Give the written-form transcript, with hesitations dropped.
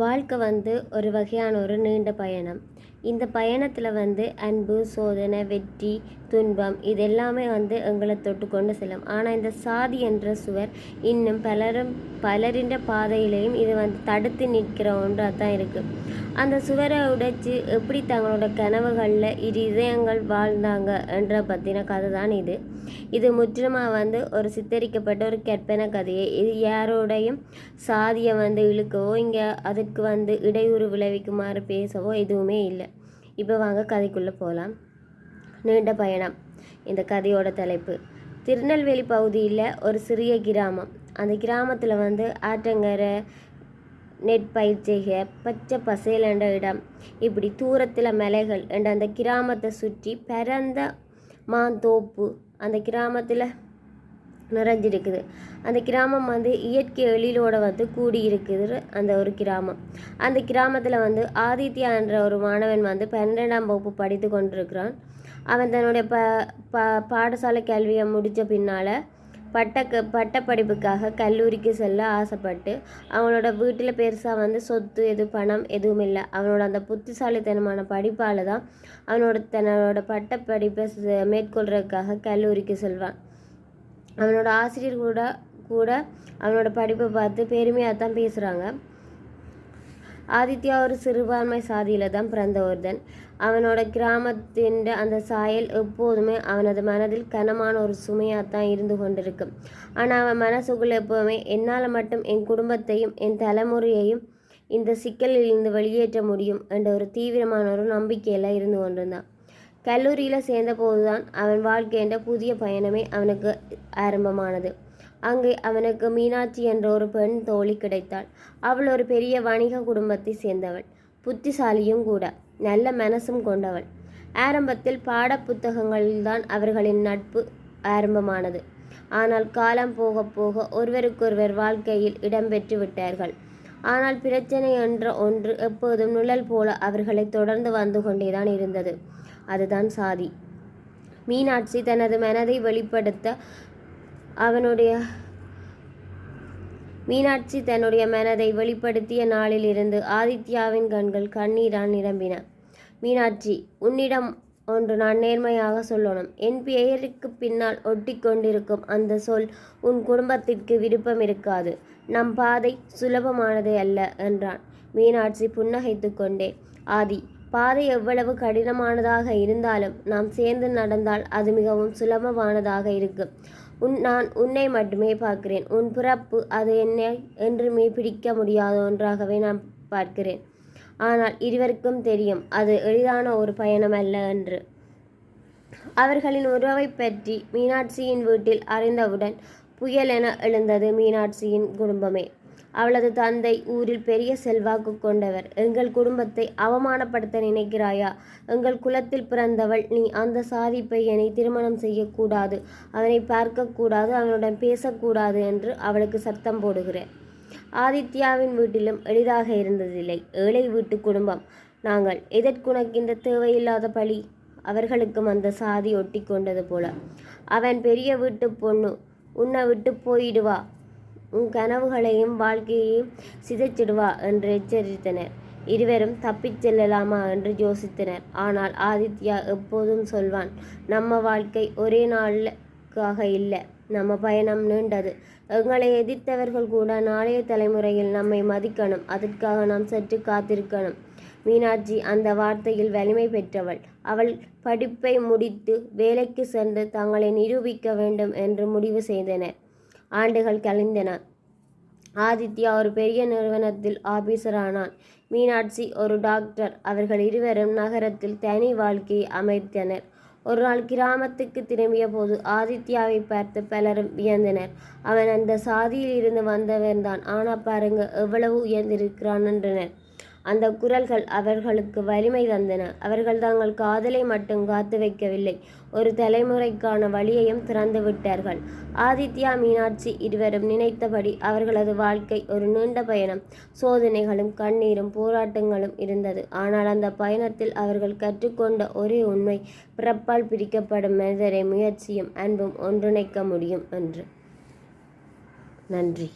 வாழ்க்கை ஒரு வகையான ஒரு நீண்ட பயணம். இந்த பயணத்தில் அன்பு, சோதனை, வெற்றி, துன்பம் இதெல்லாமே எங்களை தொட்டு கொண்டு செல்லும். ஆனால் இந்த சாதி என்ற சுவர் இன்னும் பலரின் பாதையிலையும் இது தடுத்து நிற்கிற ஒன்றாக தான் இருக்குது. அந்த சுவரை உடைச்சி எப்படி தங்களோட கனவுகளில் இதயங்கள் வாழ்ந்தாங்க என்ற பற்றின கதை தான் இது. இது முற்றிலுமாக ஒரு சித்தரிக்கப்பட்ட ஒரு கற்பனை கதையை. இது யாரோடையும் சாதியை இழுக்கவோ இங்கே அதற்கு இடையூறு விளைவிக்குமாறு பேசவோ எதுவுமே இல்லை. இப்போ வாங்க கதைக்குள்ளே போகலாம். நீண்ட பயணம். இந்த கதையோட தலைப்பு திருநெல்வேலி பகுதியில் ஒரு சிறிய கிராமம். அந்த கிராமத்தில் ஆற்றங்கரை, நெற்பயிற்சிகை, பச்சை பசேல் என்ற இடம், இப்படி தூரத்தில் மலைகள் என்ற அந்த கிராமத்தை சுற்றி பரந்த மாந்தோப்பு அந்த கிராமத்தில் நிறைஞ்சிருக்குது. அந்த கிராமம் இயற்கை எழிலோட கூடி இருக்குது. அந்த ஒரு கிராமம். அந்த கிராமத்தில் ஆதித்யா என்ற ஒரு மாணவன் 12ஆம் வகுப்பு படித்து கொண்டிருக்கிறான். அவன் தன்னுடைய பாடசாலை கல்வியை முடித்த பின்னால் பட்டப்படிப்புக்காக கல்லூரிக்கு செல்ல ஆசைப்பட்டு அவனோட வீட்டில் பெருசாக சொத்து பணம் எதுவும் இல்லை. அவனோட அந்த புத்திசாலித்தனமான படிப்பால் தான் தன்னோட பட்டப்படிப்பை மேற்கொள்றதுக்காக கல்லூரிக்கு செல்வான். அவனோட ஆசிரியர் கூட அவனோட படிப்பை பார்த்து பெருமையாக தான் பேசுகிறாங்க. ஆதித்யா ஒரு சிறுபான்மை சாதியில் தான் பிறந்த ஒருத்தன். அவனோட கிராமத்தின் அந்த சாயல் எப்போதுமே அவனது மனதில் கனமான ஒரு சுமையாக தான் இருந்து கொண்டிருக்கு. ஆனால் அவன் மனசுக்குள்ள எப்போவுமே என்னால் மட்டும் என் குடும்பத்தையும் என் தலைமுறையையும் இந்த சிக்கலில் இருந்து வெளியேற்ற முடியும் என்ற ஒரு தீவிரமான ஒரு நம்பிக்கையில் இருந்து கொண்டிருந்தான். கல்லூரியில் சேர்ந்த போதுதான் அவன் வாழ்க்கைன்ற புதிய பயணமே அவனுக்கு ஆரம்பமானது. அங்கே அவனுக்கு மீனாட்சி என்ற ஒரு பெண் தோழி கிடைத்தாள். அவள் ஒரு பெரிய வணிக குடும்பத்தை சேர்ந்தவள், புத்திசாலியும் கூட, நல்ல மனசும் கொண்டவள். ஆரம்பத்தில் பாட புத்தகங்களில்தான் அவர்களின் நட்பு ஆரம்பமானது. ஆனால் காலம் போக போக ஒருவருக்கொருவர் வாழ்க்கையில் இடம்பெற்று விட்டார்கள். ஆனால் பிரச்சனை என்ற ஒன்று எப்போதும் நிழல் போல அவர்களை தொடர்ந்து வந்து கொண்டேதான் இருந்தது. அதுதான் சாதி. மீனாட்சி தனது மனதை வெளிப்படுத்த தன்னுடைய மனதை வெளிப்படுத்திய நாளில் இருந்து ஆதித்யாவின் கண்கள் கண்ணீரால் நிரம்பின. மீனாட்சி, உன்னிடம் ஒன்று நான் நேர்மையாக சொல்லணும். என் பெயருக்கு பின்னால் ஒட்டி கொண்டிருக்கும் அந்த சொல் உன் குடும்பத்திற்கு விருப்பம் இருக்காது. நம் பாதை சுலபமானது அல்ல என்றான். மீனாட்சி புன்னகைத்து கொண்டே, ஆதி, பாதை எவ்வளவு கடினமானதாக இருந்தாலும் நாம் சேர்ந்து நடந்தால் அது மிகவும் சுலபமானதாக இருக்கும். நான் உன்னை மட்டுமே பார்க்கிறேன். உன் பிறப்பு அது என்னை என்றுமே பிடிக்க முடியாத ஒன்றாகவே நான் பார்க்கிறேன். ஆனால் இருவருக்கும் தெரியும் அது எளிதான ஒரு பயணம் அல்ல என்று. அவர்களின் உறவை பற்றி மீனாட்சியின் வீட்டில் அறிந்தவுடன் புயல் என எழுந்தது மீனாட்சியின் குடும்பமே. அவளது தந்தை ஊரில் பெரிய செல்வாக்கு கொண்டவர். எங்கள் குடும்பத்தை அவமானப்படுத்த நினைக்கிறாயா? எங்கள் குலத்தில் பிறந்தவள் நீ. அந்த சாதி பையனை திருமணம் செய்யக்கூடாது, அவனை பார்க்கக்கூடாது, அவனுடன் பேசக்கூடாது என்று அவளுக்கு சத்தம் போடுகிறேன். ஆதித்யாவின் வீட்டிலும் எளிதாக இருந்ததில்லை. ஏழை வீட்டு குடும்பம் நாங்கள். எதற்குனக்கு இந்த தேவையில்லாத பழி? அவர்களுக்கும் அந்த சாதி ஒட்டி கொண்டது போல. அவன் பெரிய வீட்டு பொண்ணு, உன்னை விட்டு போயிடுவா, உன் கனவுகளையும் வாழ்க்கையையும் சிதைச்சிடுவா என்று எச்சரித்தனர். இருவரும் தப்பிச் செல்லலாமா என்று யோசித்தனர். ஆனால் ஆதித்யா எப்போதும் சொல்வான், நம்ம வாழ்க்கை ஒரே நாளுக்காக இல்லை, நம்ம பயணம் நீண்டது. எங்களை எதிர்த்தவர்கள் கூட நாளைய தலைமுறையில் நம்மை மதிக்கணும். அதற்காக நாம் சற்று காத்திருக்கணும். மீனாட்சி அந்த வார்த்தையில் வலிமை பெற்றவள். அவள் படிப்பை முடித்து வேலைக்கு சென்று தங்களை நிரூபிக்க வேண்டும் என்று முடிவு செய்தனர். ஆண்டுகள் கழிந்தன. ஆதித்யா ஒரு பெரிய நிறுவனத்தில் ஆபீசரானான். மீனாட்சி ஒரு டாக்டர். அவர்கள் இருவரும் நகரத்தில் தனி வாழ்க்கையை அமைத்தனர். ஒரு நாள் கிராமத்துக்கு திரும்பிய போது ஆதித்யாவை பார்த்து பலரும் வியந்தனர். அவன் அந்த சாதியில் இருந்து வந்தவன் தான், ஆனால் பாருங்க எவ்வளவு உயர்ந்திருக்கிறான் என்றனர். அந்த குரல்கள் அவர்களுக்கு வலிமை தந்தன. அவர்கள் தங்கள் காதலை மட்டும் காத்து வைக்கவில்லை, ஒரு தலைமுறைக்கான வழியையும் திறந்து விட்டார்கள். ஆதித்யா, மீனாட்சி இருவரும் நினைத்தபடி அவர்களது வாழ்க்கை ஒரு நீண்ட பயணம். சோதனைகளும் கண்ணீரும் போராட்டங்களும் இருந்தது. ஆனால் அந்த பயணத்தில் அவர்கள் கற்றுக்கொண்ட ஒரே உண்மை, பிறப்பால் பிரிக்கப்படும் மனிதரை முயற்சியும் அன்பும் ஒன்றிணைக்க முடியும் என்று. நன்றி.